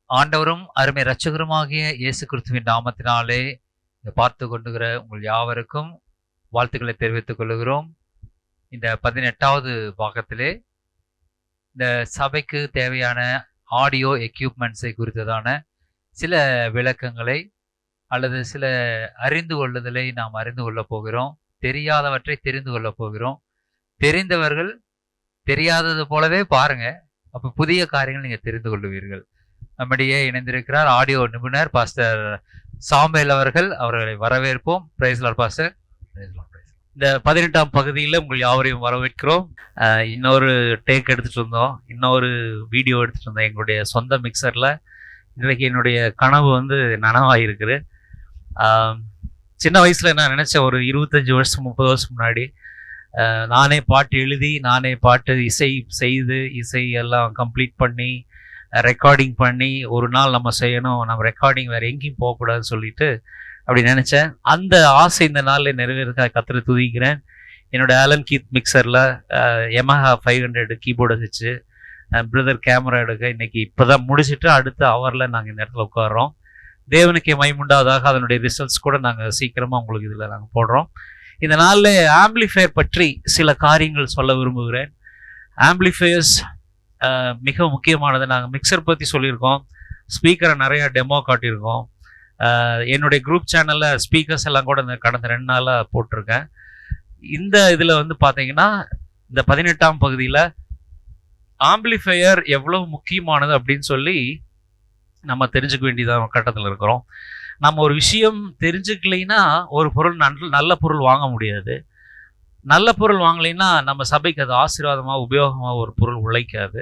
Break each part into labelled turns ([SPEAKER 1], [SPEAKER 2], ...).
[SPEAKER 1] ஆண்டவரும் அருமை இரட்சகருமாகிய இயேசு கிறிஸ்துவின் நாமத்தினாலே பார்த்து கொண்டுகிற உங்கள் யாவருக்கும் வாழ்த்துக்களை தெரிவித்துக் கொள்கிறோம். இந்த 18வது பாகத்திலே இந்த சபைக்கு தேவையான ஆடியோ எக்யூப்மெண்ட்ஸை குறித்ததான சில விளக்கங்களை அல்லது சில அறிந்து கொள்ளுதலை நாம் அறிந்து கொள்ளப் போகிறோம். தெரியாதவற்றை தெரிந்து கொள்ளப் போகிறோம். தெரிந்தவர்கள் தெரியாதது போலவே பாருங்க, அப்போ புதிய காரியங்கள் நீங்கள் தெரிந்து கொள்ளுவீர்கள். நம்மிடையே இணைந்திருக்கிறார் ஆடியோ நிபுணர் பாஸ்டர் சாமுவேல் அவர்கள். அவர்களை வரவேற்போம். Praise lord pastor. இந்த 18ஆம் பகுதியில் உங்கள் யாவரையும் வரவேற்கிறோம். இன்னொரு டேக் எடுத்துகிட்டு இருந்தோம், இன்னொரு வீடியோ எடுத்துகிட்டு இருந்தோம் எங்களுடைய சொந்த மிக்சரில். இன்றைக்கு என்னுடைய கனவு நனவாயிருக்குது. சின்ன வயசில் நான் நினச்சேன், ஒரு 25 வருஷம் 30 வருஷம் முன்னாடி நானே பாட்டு எழுதி, நானே பாட்டு இசை செய்து, இசை எல்லாம் கம்ப்ளீட் பண்ணி, ரெக்கார்டிங் பண்ணி ஒரு நாள் நம்ம செய்யணும், நம்ம ரெக்கார்டிங் வேறு எங்கேயும் போகக்கூடாதுன்னு சொல்லிட்டு அப்படி நினச்சேன். அந்த ஆசை இந்த நாளில் நிறைவேறதுக்காக கர்த்தரை துதிக்கிறேன். என்னோடய ஆலன் கீத் மிக்சரில் Yamaha 500 கீபோர்டு வச்சு பிரதர் கேமரா எடுக்க இன்றைக்கி இப்போ தான் முடிச்சுட்டு அடுத்த ஹவரில் நாங்கள் இந்த இடத்துல உட்காரோம். தேவனுக்கே மைமுண்டாவதாக. அதனுடைய ரிசல்ட்ஸ் கூட நாங்கள் சீக்கிரமாக உங்களுக்கு இதில் நாங்கள் போடுறோம். இந்த நாளில் ஆம்பிளிஃபையர் பற்றி சில காரியங்கள் சொல்ல விரும்புகிறேன். ஆம்பிளிஃபையர்ஸ் மிக முக்கியமானது. நாங்கள் மிக்சர் பற்றி சொல்லியிருக்கோம், ஸ்பீக்கரை நிறையா டெமோ காட்டியிருக்கோம். என்னுடைய குரூப் சேனலில் ஸ்பீக்கர்ஸ் எல்லாம் கூட இந்த கடந்த 2 நாளாக போட்டிருக்கேன். இந்த இதில் பார்த்தீங்கன்னா இந்த 18ஆம் பகுதியில் ஆம்பிளிஃபையர் எவ்வளோ முக்கியமானது அப்படின்னு சொல்லி நம்ம தெரிஞ்சுக்க வேண்டியதாக கட்டத்தில் இருக்கிறோம். நம்ம ஒரு விஷயம் தெரிஞ்சுக்கலைன்னா ஒரு பொருள் நல்ல பொருள் வாங்க முடியாது. நல்ல பொருள் வாங்கலைன்னா நம்ம சபைக்கு அது ஆசீர்வாதமாக உபயோகமாக ஒரு பொருள் உழைக்காது.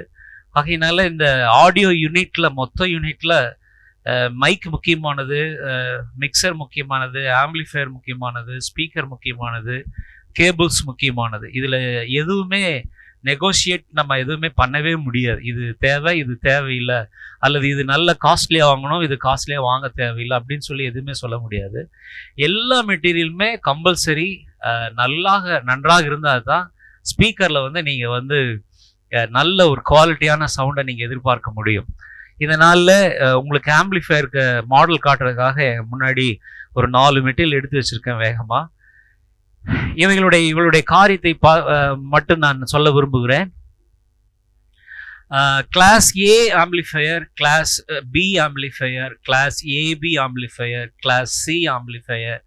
[SPEAKER 1] ஆகையினால இந்த ஆடியோ யூனிட்டில், மொத்த யூனிட்டில் மைக் முக்கியமானது, மிக்சர் முக்கியமானது, ஆம்பிளிஃபையர் முக்கியமானது, ஸ்பீக்கர் முக்கியமானது, கேபிள்ஸ் முக்கியமானது. இதில் எதுவுமே நெகோஷியேட் நம்ம எதுவுமே பண்ணவே முடியாது. இது தேவை, இது தேவையில்லை, அல்லது இது நல்ல காஸ்ட்லியாக வாங்கணும், இது காஸ்ட்லியாக வாங்க தேவையில்லை அப்படின்னு சொல்லி எதுவுமே சொல்ல முடியாது. எல்லா மெட்டீரியலுமே கம்பல்சரி நன்றாக இருந்தால் தான் ஸ்பீக்கரில் நீங்கள் நல்ல ஒரு குவாலிட்டியான சவுண்டை நீங்கள் எதிர்பார்க்க முடியும். இதனால் உங்களுக்கு ஆம்பிளிஃபையருக்கு மாடல் காட்டுறதுக்காக முன்னாடி ஒரு 4 மெட்டீரியல் எடுத்து வச்சுருக்கேன் வேகமாக. இவளுடைய காரியத்தை மட்டும் நான் சொல்ல விரும்புகிறேன். Class A amplifier, class B amplifier, class AB amplifier, class C amplifier,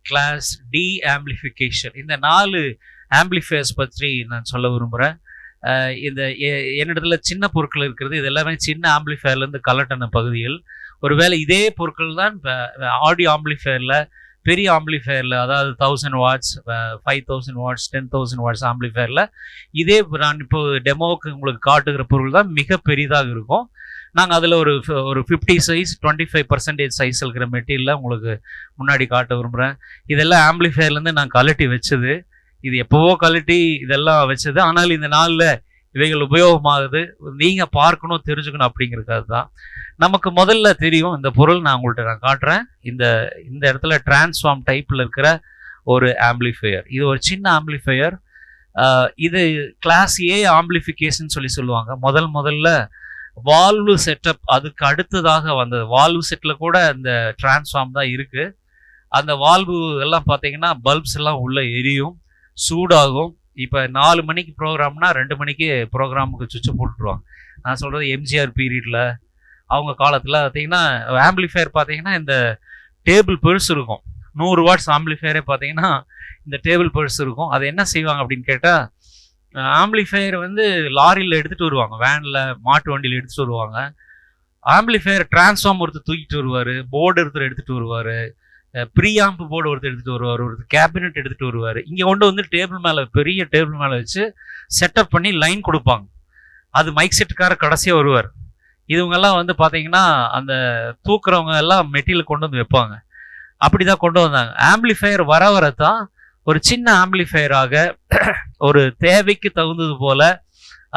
[SPEAKER 1] class D amplification. இந்த 4 ஆம்பிளிஃபையர்ஸ் பற்றி நான் சொல்ல விரும்புகிறேன். இந்த என்னிடத்துல சின்ன பொருட்கள் இருக்கிறது. இது எல்லாமே சின்ன ஆம்பிளிஃபையர்லேருந்து கலெக்டான பகுதிகள். ஒருவேளை இதே பொருட்கள் தான் ஆடியோ ஆம்பிளிஃபையரில், பெரிய ஆம்பிளிஃபையரில், அதாவது 1000 வாட்ஸ், 5000 வாட்ஸ், 10,000 வாட்ஸ் ஆம்பிளிஃபையரில் இதே நான் இப்போ டெமோவுக்கு உங்களுக்கு காட்டுகிற பொருள் தான் மிக பெரிதாக இருக்கும். நாங்கள் அதில் ஒரு 50 சைஸ் 25% சைஸ் இருக்கிற மெட்டீரியலில் உங்களுக்கு முன்னாடி காட்ட விரும்புகிறேன். இதெல்லாம் ஆம்பிளிஃபையர்லேருந்து நான் கலட்டி வச்சது. இது எப்போவோ கலட்டி இதெல்லாம் வச்சது. ஆனால் இந்த நாளில் இவைகள் உபயோகமாகுது. நீங்கள் பார்க்கணும், தெரிஞ்சுக்கணும் அப்படிங்கிறதுக்காக தான். நமக்கு முதல்ல தெரியும் இந்த பொருள். நான் உங்கள்கிட்ட காட்டுறேன். இந்த இடத்துல டிரான்ஸ்ஃபார்ம் டைப்பில் இருக்கிற ஒரு ஆம்பிளிஃபையர். இது ஒரு சின்ன ஆம்பிளிஃபையர். இது கிளாஸ் ஏ ஆம்பிளிஃபிகேஷன் சொல்லுவாங்க. முதல்ல வால்வு செட்டப் அதுக்கு அடுத்ததாக வந்தது. வால்வு செட்டில் கூட இந்த டிரான்ஸ்ஃபார்ம் தான் இருக்குது. அந்த வால்வு எல்லாம் பார்த்தீங்கன்னா பல்ப்ஸ் எல்லாம் உள்ளே எரியும், சூடாகும். இப்போ 4 மணிக்கு ப்ரோக்ராம்னா 2 மணிக்கு ப்ரோக்ராமுக்கு சுவிட்சை போட்டுருவாங்க. நான் சொல்கிறது எம்ஜிஆர் பீரியடில், அவங்க காலத்தில் பார்த்தீங்கன்னா ஆம்பிளிஃபையர் பார்த்தீங்கன்னா இந்த டேபிள் பெருசு இருக்கும். 100 வாட்ஸ் ஆம்பிளிஃபையரே பார்த்தீங்கன்னா இந்த டேபிள் பெருசு இருக்கும். அதை என்ன செய்வாங்க அப்படின்னு கேட்டால், ஆம்பிளிஃபையர் லாரியில் எடுத்துகிட்டு வருவாங்க, வேனில், மாட்டு வண்டியில் எடுத்துகிட்டு வருவாங்க. ஆம்பிளிஃபையர் டிரான்ஸ்ஃபார்ம் ஒருத்தர் தூக்கிட்டு வருவார், போர்டு ஒருத்தர் எடுத்துகிட்டு வருவார், ப்ரீஆம்ப் போர்டு ஒருத்தர் எடுத்துகிட்டு வருவார், ஒருத்தர் கேபினெட் எடுத்துகிட்டு வருவார். இங்கே கொண்டு டேபிள் மேலே, பெரிய டேபிள் மேலே வச்சு செட்டப் பண்ணி லைன் கொடுப்பாங்க. அது மைக் செட்டுக்கார கடைசியாக வருவார். இவங்கெல்லாம் பார்த்தீங்கன்னா அந்த தூக்குறவங்க எல்லாம் மெட்டீரியல் கொண்டு வைப்பாங்க. அப்படி தான் கொண்டு வந்தாங்க. ஆம்பிளிஃபையர் வர தான் ஒரு சின்ன ஆம்பிளிஃபையராக ஒரு தேவைக்கு தகுந்தது போல்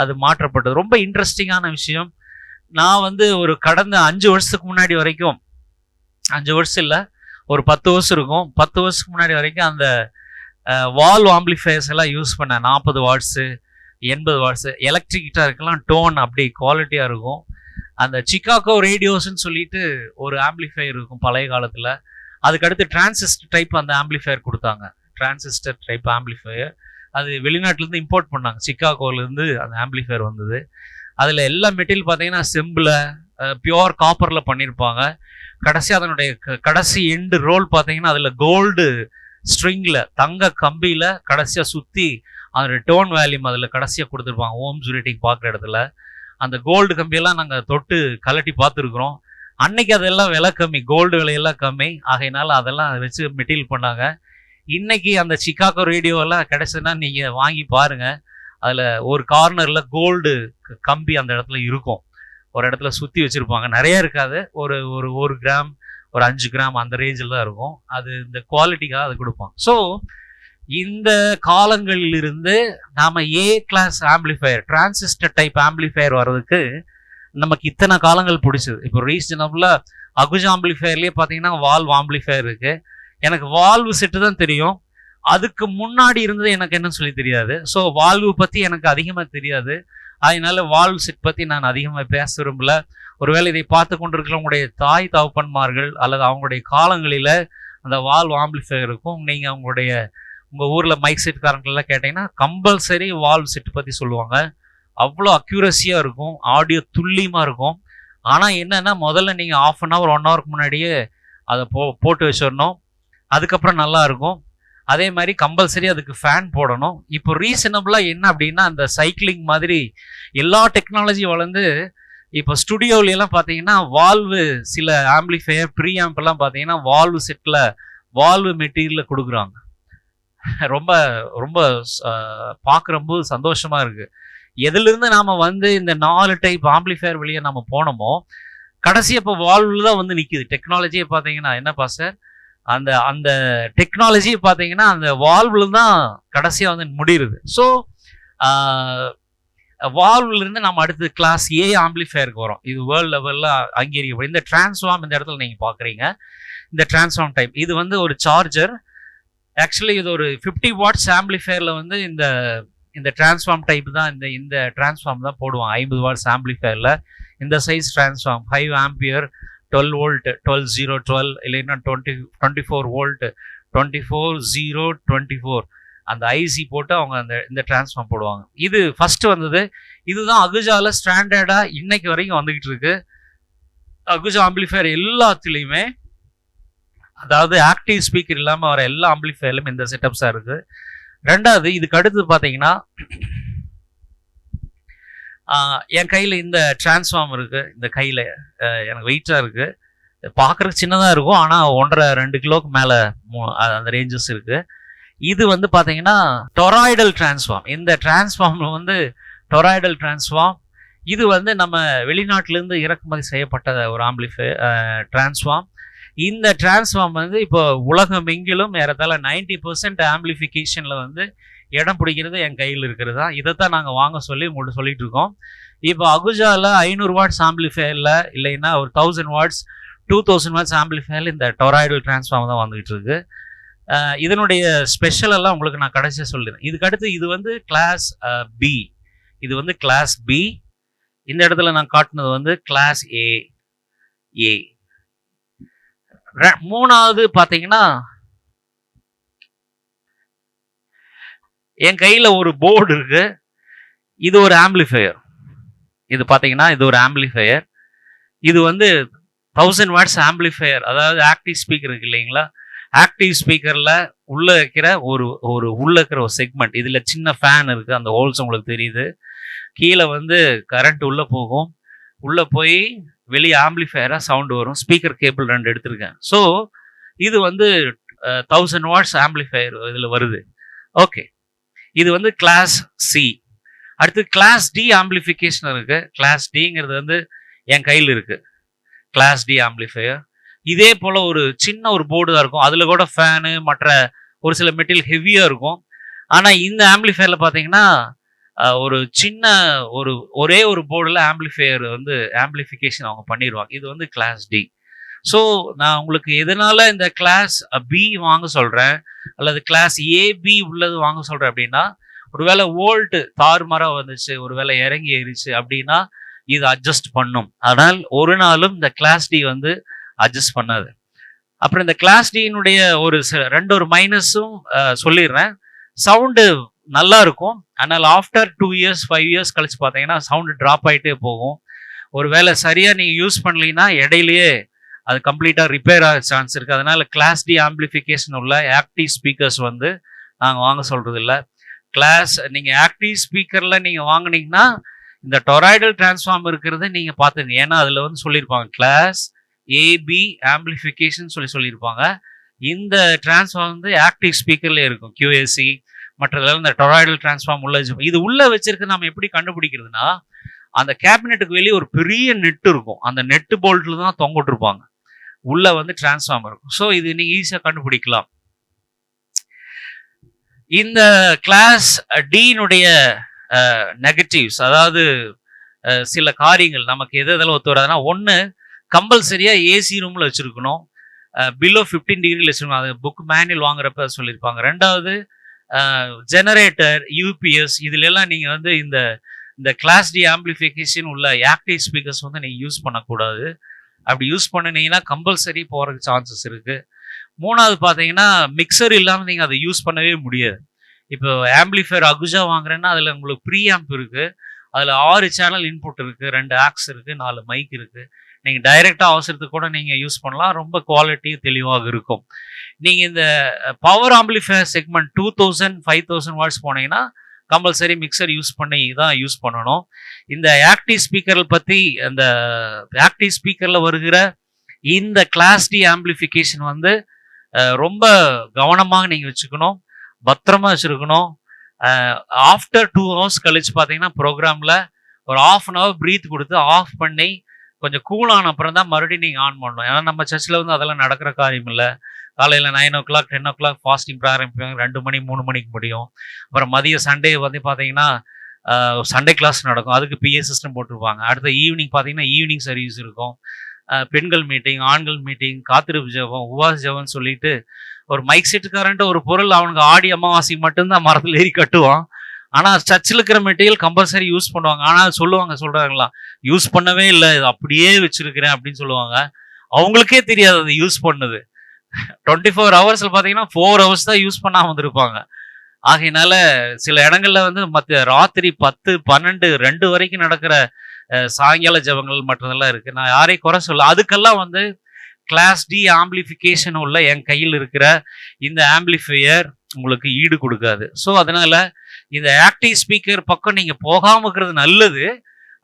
[SPEAKER 1] அது மாற்றப்பட்டது. ரொம்ப இன்ட்ரெஸ்டிங்கான விஷயம். நான் ஒரு கடந்த 5 வருஷத்துக்கு முன்னாடி வரைக்கும், 5 வருஷம் இல்லை, ஒரு 10 வருஷம் இருக்கும், 10 வருஷத்துக்கு முன்னாடி வரைக்கும் அந்த வால்வ் ஆம்பிளிஃபையர்ஸ் எல்லாம் யூஸ் பண்ணேன். 40 வாட்ஸு, 80 வாட்ஸு எலக்ட்ரிக் கிட்டாருக்கெல்லாம் டோன் அப்படி குவாலிட்டியாக இருக்கும்.
[SPEAKER 2] அந்த சிகாகோ ரேடியோஸ்ன்னு சொல்லிட்டு ஒரு ஆம்பிளிஃபையர் இருக்கும் பழைய காலத்தில். அதுக்கடுத்து டிரான்சிஸ்டர் டைப் அந்த ஆம்பிளிஃபையர் கொடுத்தாங்க. டிரான்சிஸ்டர் டைப் ஆம்பிளிஃபையர் அது வெளிநாட்டிலேருந்து இம்போர்ட் பண்ணாங்க. சிகாகோலேருந்து அந்த ஆம்பிளிஃபையர் வந்தது. அதில் எல்லா மெட்டீரியல் பார்த்தீங்கன்னா செம்பில் பியோர் காப்பரில் பண்ணியிருப்பாங்க. கடைசி அதனுடைய கடைசி எண்டு ரோல் பார்த்தீங்கன்னா அதில் கோல்டு ஸ்ட்ரிங்கில் தங்க கம்பியில் கடைசியாக சுற்றி அதோட டோன் வேல்யூம் அதில் கடைசியாக கொடுத்துருப்பாங்க. ஓம்ஸ் ரேட்டிங் பார்க்குற இடத்துல அந்த கோல்டு கம்பியெல்லாம் நாங்கள் தொட்டு கலட்டி பார்த்துருக்குறோம். அன்னைக்கு அதெல்லாம் விலை கம்மி, கோல்டு விலையெல்லாம் கம்மி. ஆகையினால அதெல்லாம் வச்சு மெட்டீரியல் பண்ணாங்க. இன்னைக்கு அந்த சிகாகோ ரேடியோவெல்லாம் கிடைச்சதுன்னா நீங்கள் வாங்கி பாருங்கள். அதில் ஒரு கார்னரில் கோல்டு கம்பி அந்த இடத்துல இருக்கும். ஒரு இடத்துல சுற்றி வச்சுருப்பாங்க. நிறைய இருக்காது, ஒரு ஒரு 1 கிராம் ஒரு 5 கிராம் அந்த ரேஞ்சில் தான் இருக்கும். அது இந்த குவாலிட்டிக்காக அது கொடுப்பாங்க. ஸோ இந்த காலங்களிலிருந்து நாம் A class amplifier, transistor type amplifier வர்றதுக்கு நமக்கு இத்தனை காலங்கள் பிடிச்சது. இப்போ ரீசனபிளாக அகுஜா ஆம்பிளிஃபையர்லேயே பார்த்தீங்கன்னா வால்வ் ஆம்பிளிஃபையர் இருக்குது. எனக்கு வால்வு செட்டு தான் தெரியும். அதுக்கு முன்னாடி இருந்தது எனக்கு என்னன்னு சொல்லி தெரியாது. ஸோ வால்வு பற்றி எனக்கு அதிகமாக தெரியாது. அதனால வால்வு செட் பற்றி நான் அதிகமாக பேச விரும்பல. ஒருவேளை இதை பார்த்து கொண்டிருக்கிறவங்களுடைய தாய் தகப்பன்மார்கள் அல்லது அவங்களுடைய காலங்களில் அந்த வால்வ் ஆம்பிளிஃபையர் இருக்கும். நீங்கள் உங்கள் ஊரில் மைக் செட் காரங்களெல்லாம் கேட்டிங்கன்னா கம்பல்சரி வால்வ் செட் பற்றி சொல்லுவாங்க. அவ்வளோ அக்யூரஸியாக இருக்கும், ஆடியோ துல்லியமாக இருக்கும். ஆனால் என்னென்னா முதல்ல நீங்கள் 1/2 hour 1 hourக்கு முன்னாடியே அதை போட்டு வச்சிடணும். அதுக்கப்புறம் நல்லா இருக்கும். அதே மாதிரி கம்பல்சரி அதுக்கு ஃபேன் போடணும். இப்போ ரீசனபிளாக என்ன அப்படின்னா அந்த சைக்கிளிங் மாதிரி எல்லா டெக்னாலஜியும் வளர்ந்து இப்போ ஸ்டுடியோவிலாம் பார்த்தீங்கன்னா வால்வு சில ஆம்பிளிஃபையர் ப்ரீ ஆம்பெல்லாம் பார்த்தீங்கன்னா வால்வு செட்டில் வால்வு மெட்டீரியலில் கொடுக்குறாங்க. ரொம்ப ரொம்ப பார்க்குறம்போது சந்தோஷமாக இருக்குது. எதுலேருந்து நாம் இந்த 4 டைப் ஆம்பிளிஃபையர் வெளியே நம்ம போனோமோ கடைசி இப்போ வால்வில் தான் நிற்கிது. டெக்னாலஜியை பார்த்தீங்கன்னா என்னப்பா சார், அந்த அந்த டெக்னாலஜி பார்த்தீங்கன்னா அந்த வால்வ்ல தான் கடைசியாக முடியுது. ஸோ வால்வ்லேருந்து நம்ம அடுத்து கிளாஸ் ஏ ஆம்பிளிஃபையருக்கு வரோம். இது வேர்ல்டு லெவலில் அங்கீகரிக்கப்படும். இந்த டிரான்ஸ்ஃபார்ம் இந்த இடத்துல நீங்கள் பார்க்குறீங்க. இந்த டிரான்ஸ்ஃபார்ம் டைப் இது ஒரு சார்ஜர். ஆக்சுவலி இது ஒரு 50 watts ஆம்பிளிஃபையரில் இந்த டிரான்ஸ்ஃபார்ம் டைப் தான் இந்த டிரான்ஸ்ஃபார்ம் தான் போடுவாங்க. 50 watts ஆம்பிளிஃபையரில் இந்த சைஸ் டிரான்ஸ்ஃபார்ம் 5 ampere 12 volt 12-0-12 இல்லைன்னா 24 volt 24-0-24 அந்த ஐசி போட்டு அவங்க இந்த டிரான்ஸ்ஃபார்ம் போடுவாங்க. இது ஃபர்ஸ்ட் வந்தது. இதுதான் அகுஜால ஸ்டாண்டர்டா இன்னைக்கு வரைக்கும் வந்துகிட்டு இருக்கு. அகுஜா ஆம்பிளிஃபையர் எல்லாத்துலேயுமே, அதாவது ஆக்டிவ் ஸ்பீக்கர் இல்லாமல் வர எல்லா ஆம்பிளிஃபையர்லையும் இந்த செட்டப்ஸாக இருக்கு. ரெண்டாவது இதுக்கு அடுத்து பார்த்தீங்கன்னா என் கையில் இந்த டிரான்ஸ்ஃபார்ம் இருக்குது. இந்த கையில் எனக்கு வெயிட்டாக இருக்குது. பார்க்குறதுக்கு சின்னதாக இருக்கும், ஆனால் 1.5-2 கிலோக்கு மேலே அந்த ரேஞ்சஸ் இருக்குது. இது பார்த்தீங்கன்னா டொராய்டல் டிரான்ஸ்ஃபார்ம். இந்த டிரான்ஸ்ஃபார்மில் டொராய்டல் டிரான்ஸ்ஃபார்ம். இது நம்ம வெளிநாட்டிலேருந்து இறக்குமதி செய்யப்பட்ட ஒரு டிரான்ஸ்ஃபார்ம். இந்த டிரான்ஸ்ஃபார்ம் இப்போ உலகம் எங்கிலும் ஏறத்தாழ 90% ஆம்பிளிஃபிகேஷனில் இடம் பிடிக்கிறது என் கையில் இருக்கிறது தான். இதை தான் நாங்கள் வாங்க சொல்லி உங்கள்கிட்ட சொல்லிட்டு இருக்கோம். இப்போ அகுஜாவில் 500 watts ஆம்பிளிஃபையரில் இல்லைன்னா ஒரு 1000 watts 2000 watts ஆம்பிளிஃபையரில் இந்த டொராய்டல் டிரான்ஸ்ஃபார்ம் தான் வந்துகிட்டு இருக்கு. இதனுடைய ஸ்பெஷல் எல்லாம் உங்களுக்கு நான் கடைசியாக சொல்லிடுறேன். இதுக்கு அடுத்து இது கிளாஸ் பி. இது கிளாஸ் பி. இந்த இடத்துல நான் காட்டினது கிளாஸ் ஏ. மூணாவது பார்த்தீங்கன்னா என் கையில் ஒரு போர்டு இருக்கு. இது ஒரு ஆம்பிளிஃபையர். இது பார்த்தீங்கன்னா இது ஒரு ஆம்பிளிஃபையர். இது 1000 watts ஆம்பிளிஃபையர். அதாவது ஆக்டிவ் ஸ்பீக்கர் இருக்கு இல்லைங்களா, ஆக்டிவ் ஸ்பீக்கரில் உள்ளே இருக்கிற உள்ளே இருக்கிற ஒரு செக்மெண்ட். இதில் சின்ன ஃபேன் இருக்குது, அந்த ஹோல்ஸ் உங்களுக்கு தெரியுது. கீழே கரண்ட் உள்ளே போகும். உள்ளே போய் வெளியே ஆம்பிளிஃபையராக சவுண்டு வரும். ஸ்பீக்கர் கேபிள் 2 எடுத்திருக்கேன். ஸோ இது 1000 watts ஆம்பிளிஃபையர் இதில் வருது. ஓகே, இது கிளாஸ் சி. அடுத்து கிளாஸ் டி ஆம்பிளிஃபிகேஷன் இருக்கு. கிளாஸ் டிங்கிறது என் கையில் இருக்கு. கிளாஸ் டி ஆம்பிளிஃபையர் இதே போல ஒரு சின்ன ஒரு போர்டு தான் இருக்கும். அதில் கூட ஃபேனு மற்ற ஒரு சில மெட்டீரியல் ஹெவியாக இருக்கும். ஆனால் இந்த ஆம்பிளிஃபையரில் பார்த்தீங்கன்னா ஒரு சின்ன ஒரே ஒரு போர்டில் ஆம்பிளிஃபையர் ஆம்பிளிஃபிகேஷன் அவங்க பண்ணிடுவாங்க. இது கிளாஸ் டி. ஸோ நான் உங்களுக்கு எதனால இந்த கிளாஸ் பி வாங்க சொல்கிறேன் அல்லது கிளாஸ் ஏபி உள்ளது வாங்க சொல்கிறேன் அப்படின்னா, ஒருவேளை வோல்ட் தாறுமாறாக வந்துச்சு, ஒருவேளை இறங்கி ஏறிச்சு அப்படின்னா இது அட்ஜஸ்ட் பண்ணும். ஆனால் ஒரு நாளும் இந்த கிளாஸ் டி வந்து அட்ஜஸ்ட் பண்ணாது. அப்புறம் இந்த கிளாஸ் டியினுடைய ஒரு மைனஸும் சொல்லிடுறேன். சவுண்டு நல்லா இருக்கும். ஆனால் ஆஃப்டர் 2 இயர்ஸ் 5 இயர்ஸ் கழிச்சு பார்த்தீங்கன்னா சவுண்டு ட்ராப் ஆகிட்டே போகும். ஒருவேளை சரியாக நீங்கள் யூஸ் பண்ணலைன்னா இடையிலேயே அது கம்ப்ளீட்டாக ரிப்பேர் ஆக சான்ஸ் இருக்குது. அதனால் கிளாஸ் டி ஆம்பிளிஃபிகேஷன் உள்ள ஆக்டிவ் ஸ்பீக்கர்ஸ் வந்து நாங்கள் வாங்க சொல்கிறது இல்லை. நீங்கள் ஆக்டிவ் ஸ்பீக்கரில் நீங்கள் வாங்கினீங்கன்னா இந்த டொராய்டல் டிரான்ஸ்ஃபார்ம் இருக்கிறது நீங்கள் பார்த்துங்க. ஏன்னா அதில் வந்து சொல்லியிருப்பாங்க கிளாஸ் ஏபி ஆம்பிளிஃபிகேஷன் சொல்லியிருப்பாங்க. இந்த டிரான்ஸ்ஃபார்ம் வந்து ஆக்டிவ் ஸ்பீக்கர்லேயே இருக்கும். QAC மற்றதெல்லாம் இந்த டொராய்டல் டிரான்ஸ்ஃபார்ம் உள்ள இது உள்ளே வச்சிருக்கு. நம்ம எப்படி கண்டுபிடிக்கிறதுனா அந்த கேபினெட்டுக்கு வெளியே ஒரு பெரிய நெட் இருக்கும். அந்த நெட்டு போல்ட்டில் தான் தொங்கிட்டுருப்பாங்க. உள்ள வந்து டிரான்ஸ்ஃபார்ம் இருக்கும். ஸோ இது நீங்கள் ஈஸியாக கண்டுபிடிக்கலாம். இந்த கிளாஸ் டியினுடைய நெகட்டிவ்ஸ், அதாவது சில காரியங்கள் நமக்கு எதெல்லாம் ஒத்து வராதுன்னா, ஒன்று கம்பல்சரியாக ஏசி ரூமில் வச்சுருக்கணும். பிலோ 15 டிகிரியில் வச்சுருக்கணும். அது புக் மேனுவல் வாங்குறப்ப சொல்லியிருப்பாங்க. ரெண்டாவது ஜெனரேட்டர், யூபிஎஸ் இதுலெல்லாம் நீங்கள் வந்து இந்த கிளாஸ் டி ஆம்பிளிஃபிகேஷன் உள்ள ஆக்டிவ் ஸ்பீக்கர்ஸ் வந்து நீங்கள் யூஸ் பண்ணக்கூடாது. அப்படி யூஸ் பண்ணினீங்கன்னா கம்பல்சரி போகிறதுக்கு சான்சஸ் இருக்குது. மூணாவது பார்த்தீங்கன்னா மிக்சர் இல்லாமல் நீங்கள் அதை யூஸ் பண்ணவே முடியாது. இப்போ ஆம்பிளிஃபையர் அகுஜா வாங்குறேன்னா அதில் உங்களுக்கு ப்ரீ ஆம்ப் இருக்குது. அதில் 6 சேனல் இன்புட் இருக்குது, 2 ஆக்ஸ் இருக்குது, 4 மைக் இருக்குது. நீங்கள் டைரெக்டாக அவசரத்துக்கு கூட நீங்கள் யூஸ் பண்ணலாம். ரொம்ப குவாலிட்டி தெளிவாக இருக்கும். நீங்கள் இந்த பவர் ஆம்பிளிஃபையர் செக்மெண்ட் 2000 5000 வாட்ஸ் போனீங்கன்னா கம்பல்சரி மிக்சர் யூஸ் பண்ணி தான் யூஸ் பண்ணணும். இந்த ஆக்டிவ் ஸ்பீக்கரை பற்றி, அந்த ஆக்டிவ் ஸ்பீக்கரில் வருகிற இந்த கிளாஸ் டி ஆம்பிளிஃபிகேஷன் வந்து ரொம்ப கவனமாக நீங்கள் வச்சுக்கணும், பத்திரமா வச்சுருக்கணும். ஆஃப்டர் 2 ஹவர்ஸ் கழிச்சு பார்த்தீங்கன்னா ப்ரோக்ராமில் ஒரு 1/2 hour ப்ரீத் கொடுத்து ஆஃப் பண்ணி கொஞ்சம் கூலான அப்புறம் தான் மறுபடியும் நீங்கள் ஆன் பண்ணணும். ஏன்னா நம்ம சர்ச்சில் வந்து அதெல்லாம் நடக்கிற காரியம் இல்லை. காலையில் 9 o'clock 10 o'clock ஃபாஸ்டிங் ஆரம்பிப்பாங்க. 2 மணி 3 மணிக்கு முடியும். அப்புறம் மதியம் சண்டே வந்து பார்த்தீங்கன்னா சண்டே கிளாஸ் நடக்கும். அதுக்கு PA சிஸ்டம் போட்டிருப்பாங்க. அடுத்த ஈவினிங் பார்த்தீங்கன்னா ஈவினிங் சர்வீஸ் இருக்கும். பெண்கள் மீட்டிங், ஆண்கள் மீட்டிங், காத்திருப்பு ஜெபம், உபவாச ஜெபம்னு சொல்லிட்டு ஒரு மைக் செட்டுக்காரன்ட்டு ஒரு பொருள் அவனுக்கு ஆடி அமாவாசைக்கு மட்டும்தான் மரத்தில் ஏறி கட்டுவான். ஆனால் சர்ச்சில் இருக்கிற மெட்டீரியல் கம்பல்சரி யூஸ் பண்ணுவாங்க. ஆனால் சொல்கிறாங்களா யூஸ் பண்ணவே இல்லை, இது அப்படியே வச்சிருக்கிறேன் அப்படின்னு சொல்லுவாங்க. அவங்களுக்கே தெரியாது அது யூஸ் பண்ணது. 24 hours பார்த்தீங்கன்னா 4 hours தான் யூஸ் பண்ணாமல் வந்திருப்பாங்க. ஆகையினால சில இடங்கள்ல வந்து ராத்திரி 10 12 2 வரைக்கும் நடக்கிற சாயங்கால ஜபங்கள் மற்றதெல்லாம் இருக்கு. நான் யாரையும் குறை சொல்ல. அதுக்கெல்லாம் வந்து கிளாஸ் டி ஆம்பிளிஃபிகேஷன் உள்ள என் கையில் இருக்கிற இந்த ஆம்பிளிஃபையர் உங்களுக்கு ஈடு கொடுக்காது. ஸோ அதனால இந்த ஆக்டிவ் ஸ்பீக்கர் பக்கம் நீங்க போகாம இருக்கிறது நல்லது.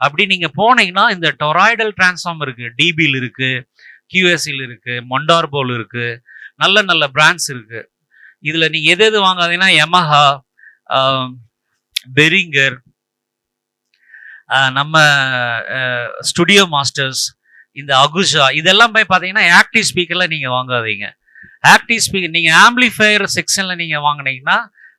[SPEAKER 2] அப்படி நீங்க போனீங்கன்னா இந்த டொராய்டல் டிரான்ஸ்ஃபார்ம் இருக்கு, டிபியில் இருக்கு, QSL இருக்கு, மொண்டார்போல் இருக்கு, நல்ல நல்ல பிராண்ட்ஸ் இருக்கு. இதுல நீங்க எது வாங்காதீங்கன்னா யமஹா, பெரிங்கர், நம்ம ஸ்டுடியோ மாஸ்டர்ஸ், இந்த அகுஜா இதெல்லாம் போய் பார்த்தீங்கன்னா ஆக்டிவ் ஸ்பீக்கர்ல நீங்க வாங்காதீங்க. ஆக்டிவ் ஸ்பீக்கர் நீங்க ஆம்பிளிஃபையர் செக்ஷன்ல நீங்க வாங்கினீங்கன்னா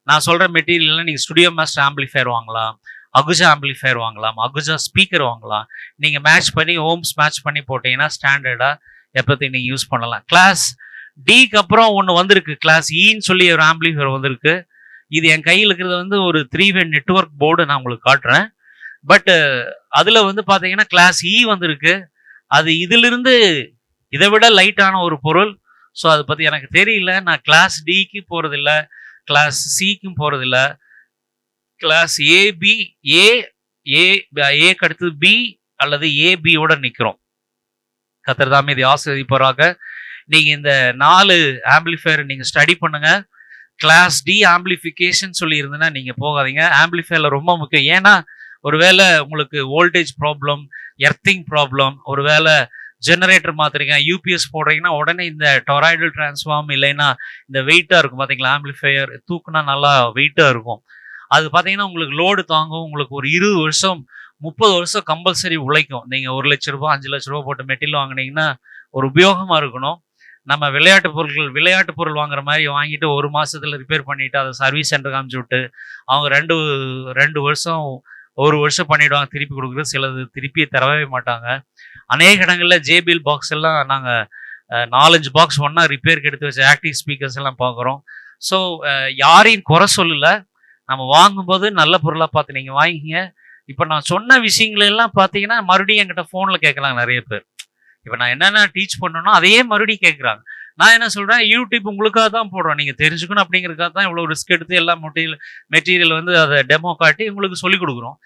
[SPEAKER 2] நான் சொல்ற மெட்டீரியல்ல நீங்க ஸ்டுடியோ மாஸ்டர் ஆம்பிளிஃபையர் வாங்கலாம், அகுஜா ஆம்பிளிஃபையர் வாங்கலாம், அகுஜா ஸ்பீக்கர் வாங்கலாம். நீங்க மேட்ச் பண்ணி ஹோம்ஸ் மேட்ச் பண்ணி போட்டீங்கன்னா ஸ்டாண்டர்டா எப்போதையும் நீங்க யூஸ் பண்ணலாம். கிளாஸ் டிக்கு அப்புறம் ஒன்று வந்திருக்கு, கிளாஸ் ஈன்னு சொல்லி ஒரு ஆம்பிளிஃபையர் வந்திருக்கு. இது என் கையில் இருக்கிறது வந்து ஒரு 3-way நெட்வொர்க் போர்டு நான் உங்களுக்கு காட்டுறேன். பட் அதில் வந்து பார்த்தீங்கன்னா கிளாஸ் இ வந்திருக்கு. அது இதிலிருந்து இதை விட லைட்டான ஒரு பொருள். ஸோ அதை பற்றி எனக்கு தெரியல. நான் கிளாஸ் டிக்கு போகிறதில்ல, கிளாஸ் சிக்கும் போகிறதில்ல. கிளாஸ் ஏபி ஏக்கு அடுத்தது பி அல்லது ஏபியோட நிற்கிறோம். கர்த்தர் தாமே இதை ஆசீர்வதிப்பாராக. நீங்கள் இந்த 4 ஆம்பிளிஃபையர் நீங்கள் ஸ்டடி பண்ணுங்க. கிளாஸ் டி ஆம்பிளிஃபிகேஷன் சொல்லி இருந்ததுன்னா நீங்கள் போகாதீங்க. ஆம்பிளிஃபையரில் ரொம்ப முக்கியம். ஏன்னா ஒருவேளை உங்களுக்கு வோல்டேஜ் ப்ராப்ளம், எர்த்திங் ப்ராப்ளம், ஒருவேளை ஜெனரேட்டர் மாத்துறீங்க, யூபிஎஸ் போடுறீங்கன்னா உடனே இந்த டொராய்டல் டிரான்ஸ்ஃபார்ம் இல்லைன்னா இந்த வெயிட்டாக இருக்கும் பார்த்தீங்களா, ஆம்பிளிஃபையர் தூக்குனா நல்லா வெயிட்டாக இருக்கும். அது பார்த்தீங்கன்னா உங்களுக்கு லோடு தாங்கும். உங்களுக்கு ஒரு 20 வருஷம் 30 வருஷம் கம்பல்சரி உழைக்கும். நீங்கள் 1 லட்ச ரூபா 5 லட்ச ரூபா போட்டு மெட்டீரியல் வாங்கினீங்கன்னா ஒரு உபயோகமாக இருக்கணும். நம்ம விளையாட்டு பொருள் வாங்குற மாதிரி வாங்கிட்டு 1 மாசத்துல ரிப்பேர் பண்ணிட்டு அதை சர்வீஸ் சென்டருக்கு அனுப்பிச்சு விட்டு அவங்க 2 வருஷம் 1 வருஷம் பண்ணிடுவாங்க, திருப்பி கொடுக்குறது. சிலது திருப்பி தரவே மாட்டாங்க. அநேக இடங்களில் JBL பாக்ஸ் எல்லாம் நாங்கள் 4-5 பாக்ஸ் ஒன்றா ரிப்பேருக்கு எடுத்து வச்ச ஆக்டிவ் ஸ்பீக்கர்ஸ் எல்லாம் பார்க்குறோம். ஸோ யாரையும் குறை சொல்லலை. நம்ம வாங்கும்போது நல்ல பொருளாக பார்த்து நீங்கள் வாங்கிங்க. இப்போ நான் சொன்ன விஷயங்கள் எல்லாம் பார்த்தீங்கன்னா மறுபடியும் என்கிட்ட ஃபோனில் கேட்கலாம் நிறைய பேர். இப்போ நான் என்னென்ன டீச் பண்ணனோ அதையே மறுபடியும் கேட்குறாங்க. நான் என்ன சொல்கிறேன், யூடியூப் உங்களுக்காக தான் போடுறோம், நீங்கள் தெரிஞ்சுக்கணும் அப்படிங்கிறதுக்காக தான் இவ்வளோ ரிஸ்க் எடுத்து எல்லா மெட்டீரியல் வந்து அதை டெமோ காட்டி உங்களுக்கு சொல்லிக் கொடுக்குறோம்.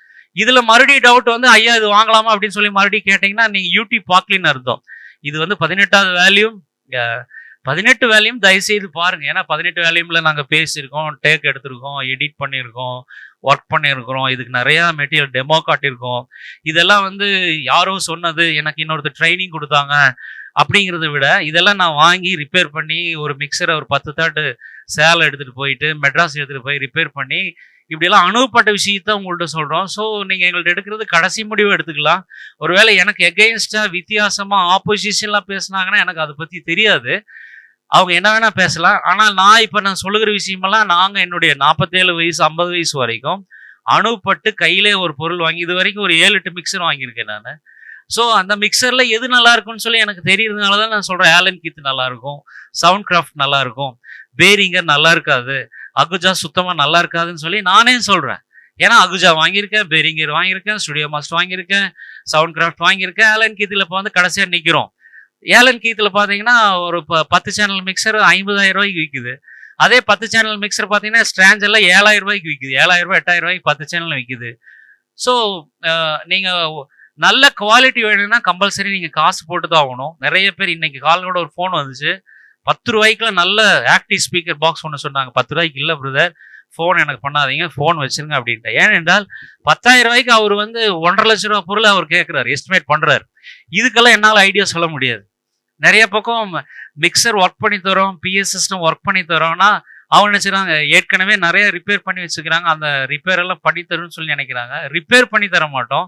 [SPEAKER 2] இதில் மறுபடியும் டவுட் வந்து ஐயா இது வாங்கலாமா அப்படின்னு சொல்லி மறுபடியும் கேட்டிங்கன்னா நீங்கள் யூடியூப் பார்க்கலின்னு அர்த்தம். இது வந்து 18வது வேல்யூம் 18 வேல்யூம் தயவுசெய்து பாருங்கள். ஏன்னா 18 வேல்யூமில் நாங்கள் பேசியிருக்கோம், டேக் எடுத்திருக்கோம், எடிட் பண்ணியிருக்கோம், ஒர்க் பண்ணியிருக்கிறோம், இதுக்கு நிறையா மெட்டீரியல் டெமோ காட்டியிருக்கோம். இதெல்லாம் வந்து யாரோ சொன்னது, எனக்கு இன்னொருத்தர் ட்ரைனிங் கொடுத்தாங்க அப்படிங்கிறத விட இதெல்லாம் நான் வாங்கி ரிப்பேர் பண்ணி ஒரு மிக்சரை ஒரு 10 தாட்டு சேலை எடுத்துகிட்டு போயிட்டு மெட்ராஸ் எடுத்துகிட்டு போய் ரிப்பேர் பண்ணி இப்படியெல்லாம் அனுபவப்பட்ட விஷயத்த உங்கள்கிட்ட சொல்கிறோம். ஸோ நீங்கள் எங்கள்கிட்ட எடுக்கிறது கடைசி முடிவு எடுத்துக்கலாம். ஒருவேளை எனக்கு எகெயின்ஸ்டாக வித்தியாசமாக ஆப்போசிஷன்லாம் பேசுனாங்கன்னா எனக்கு அதை பற்றி தெரியாது. அவங்க என்ன வேணால் பேசலாம். ஆனால் நான் சொல்லுகிற விஷயமெல்லாம் நாங்கள் என்னுடைய 47 வயசு 50 வயசு வரைக்கும் அனுபவப்பட்டு கையிலே ஒரு பொருள் வாங்கி இது வரைக்கும் ஒரு 7-8 மிக்சர் வாங்கியிருக்கேன் நான். ஸோ அந்த மிக்சரில் எது நல்லா இருக்கும்னு சொல்லி எனக்கு தெரியறதுனால தான் நான் சொல்கிறேன். ஆலன் கீத் நல்லாயிருக்கும், சவுண்ட் கிராஃப்ட் நல்லாயிருக்கும், பேரிங்கர் நல்லா இருக்காது, அகுஜா சுத்தமாக நல்லா இருக்காதுன்னு சொல்லி நானே சொல்கிறேன். ஏன்னா அகுஜா வாங்கியிருக்கேன், பேரிங்கர் வாங்கியிருக்கேன், ஸ்டுடியோ மாஸ்டர் வாங்கியிருக்கேன், சவுண்ட் கிராஃப்ட் வாங்கியிருக்கேன். ஆலன் கீத்தில் இப்போ வந்து கடைசியாக நிற்கிறோம். ஏலன் கீத்தில் பார்த்தீங்கன்னா ஒரு 10 சேனல் மிக்சர் 50,000 ரூபாய்க்கு விற்குது. அதே 10 சேனல் மிக்சர் பார்த்தீங்கன்னா ஸ்ட்ராஞ்செல்லாம் 7,000 ரூபாய்க்கு விற்குது. 7,000 ரூபாய் 8,000 ரூபாய்க்கு 10 சேனல் விற்குது. ஸோ நீங்கள் நல்ல குவாலிட்டி வேணும்னா கம்பல்சரி நீங்கள் காசு போட்டு தான் ஆகணும். நிறைய பேர் இன்னைக்கு காலோட ஒரு ஃபோன் வந்துச்சு, 10 ரூபாய்க்குலாம் நல்ல ஆக்டிவ் ஸ்பீக்கர் பாக்ஸ் ஒன்று சொன்னாங்க. 10 ரூபாய்க்கு இல்லை பிரதர், ஃபோன் எனக்கு பண்ணாதீங்க, ஃபோன் வச்சுருங்க அப்படின்ட்டு. ஏனென்றால் 10,000 ரூபாய்க்கு அவர் வந்து 1,50,000 லட்ச ரூபா பொருள் அவர் கேட்குறாரு, எஸ்டிமேட் பண்ணுறாரு. இதுக்கெல்லாம் என்னால் ஐடியா சொல்ல முடியாது. நிறைய பக்கம் மிக்சர் ஒர்க் பண்ணி தரோம், பிஎஸ் சிஸ்டம் ஒர்க் பண்ணி தரோம்னா அவங்க நினைச்சுக்கிறாங்க ஏற்கனவே நிறைய ரிப்பேர் பண்ணி வச்சுக்கிறாங்க, அந்த ரிப்பேர் எல்லாம் பண்ணி தரும்னு சொல்லி நினைக்கிறாங்க. ரிப்பேர் பண்ணி தர மாட்டோம்.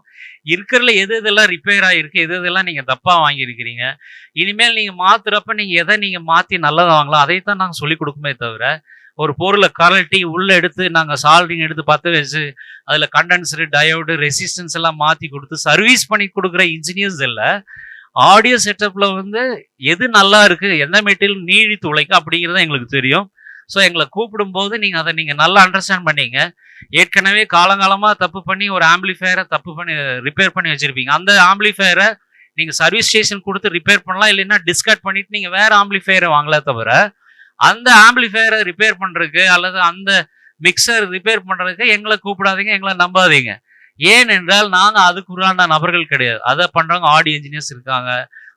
[SPEAKER 2] இருக்கிறதுல எது இதெல்லாம் ரிப்பேர் ஆகிருக்கு, எது இதெல்லாம் நீங்கள் தப்பாக வாங்கியிருக்கிறீங்க, இனிமேல் நீங்கள் மாற்றுறப்ப நீங்கள் எதை நீங்கள் மாற்றி நல்லதாக வாங்கலாம் அதைத்தான் நாங்கள் சொல்லிக் கொடுக்குமே தவிர ஒரு பொருளை கலட்டி உள்ளே எடுத்து நாங்கள் சால்டிங் எடுத்து பற்ற வச்சு அதில் கண்டென்சரு டயோடு ரெசிஸ்டன்ஸ் எல்லாம் மாற்றி கொடுத்து சர்வீஸ் பண்ணி கொடுக்குற இன்ஜினியர்ஸ் இல்லை. ஆடியோ செட்டப்பில் வந்து எது நல்லா இருக்குது, எந்த மெட்டீரியல் நீடித்து உழைக்கும் அப்படிங்கிறது எங்களுக்கு தெரியும். ஸோ எங்களை கூப்பிடும்போது நீங்கள் அதை நல்லா அண்டர்ஸ்டாண்ட் பண்ணிங்க. ஏற்கனவே காலங்காலமாக தப்பு பண்ணி ஒரு ஆம்பிளிஃபயரை தப்பு பண்ணி ரிப்பேர் பண்ணி வச்சுருப்பீங்க. அந்த ஆம்பிளிஃபயரை நீங்கள் சர்வீஸ் ஸ்டேஷன் கொடுத்து ரிப்பேர் பண்ணலாம், இல்லைன்னா டிஸ்கார்ட் பண்ணிவிட்டு நீங்கள் வேறு ஆம்பிளிஃபயரை வாங்கல தவிர அந்த ஆம்பிளிஃபயரை ரிப்பேர் பண்ணுறதுக்கு அல்லது அந்த மிக்சர் ரிப்பேர் பண்ணுறதுக்கு எங்களை கூப்பிடாதீங்க, எங்களை நம்பாதீங்க. ஏனென்றால் நாங்கள் அதுக்குறான நபர்கள் கிடையாது. அதை பண்ணுறவங்க ஆடியோ இன்ஜினியர்ஸ் இருக்காங்க,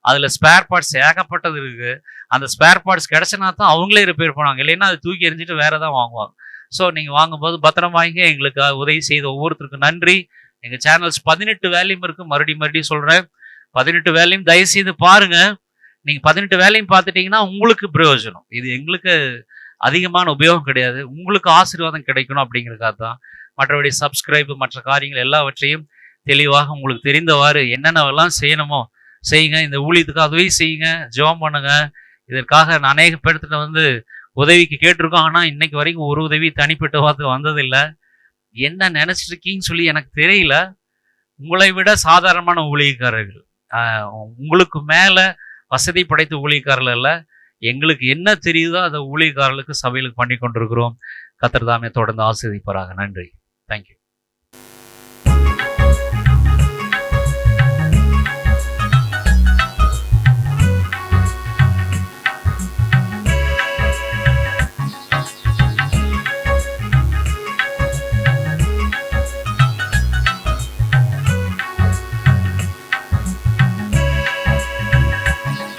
[SPEAKER 2] அதில் ஸ்பேர் பார்ட்ஸ் ஏகப்பட்டது இருக்குது. அந்த ஸ்பேர் பார்ட்ஸ் கிடச்சினா தான் அவங்களே ரிப்பேர் பண்ணுவாங்க, இல்லைன்னா அதை தூக்கி எறிஞ்சிட்டு வேறு தான் வாங்குவாங்க. ஸோ நீங்கள் வாங்கும்போது பத்திரம் வாங்கி எங்களுக்கு உதவி செய்த ஒவ்வொருத்தருக்கும் நன்றி. எங்கள் சேனல்ஸ் 18 வேல்யூம் இருக்குது, மறுபடியும் சொல்கிறேன். 18 வேல்யூம் தயவுசெய்து பாருங்கள். நீங்கள் 18 வேல்யூம் பார்த்துட்டிங்கன்னா உங்களுக்கு பிரயோஜனம். இது எங்களுக்கு அதிகமான உபயோகம் கிடையாது, உங்களுக்கு ஆசீர்வாதம் கிடைக்கணும் அப்படிங்கிறதுக்காக தான். மற்றபடி சப்ஸ்கிரைப் மற்ற காரியங்கள் எல்லாவற்றையும் தெளிவாக உங்களுக்கு தெரிந்தவாறு என்னென்னவெல்லாம் செய்யணுமோ செய்யுங்க. இந்த ஊழியத்துக்காக உதவி செய்யுங்க, ஜெபம் பண்ணுங்க. இதற்காக நான் அநேக பேர்த்திட்ட வந்து உதவிக்கு கேட்டிருக்கோம், ஆனால் இன்னைக்கு வரைக்கும் ஒரு உதவி தனிப்பட்ட வார்த்தை வந்ததில்லை. என்ன நினைச்சிட்டு இருக்கீங்கன்னு சொல்லி எனக்கு தெரியல. உங்களை விட சாதாரணமான ஊழியக்காரர்கள், உங்களுக்கு மேலே வசதி படைத்த ஊழியக்காரர்கள் அல்ல. எங்களுக்கு என்ன தெரியுதோ அதை ஊழியக்காரர்களுக்கு சபைகளுக்கு பண்ணி கொண்டிருக்கிறோம். கர்த்தர் தாமே தொடர்ந்து ஆசீர்வதிப்பாராக. நன்றி. தேங்க்யூ.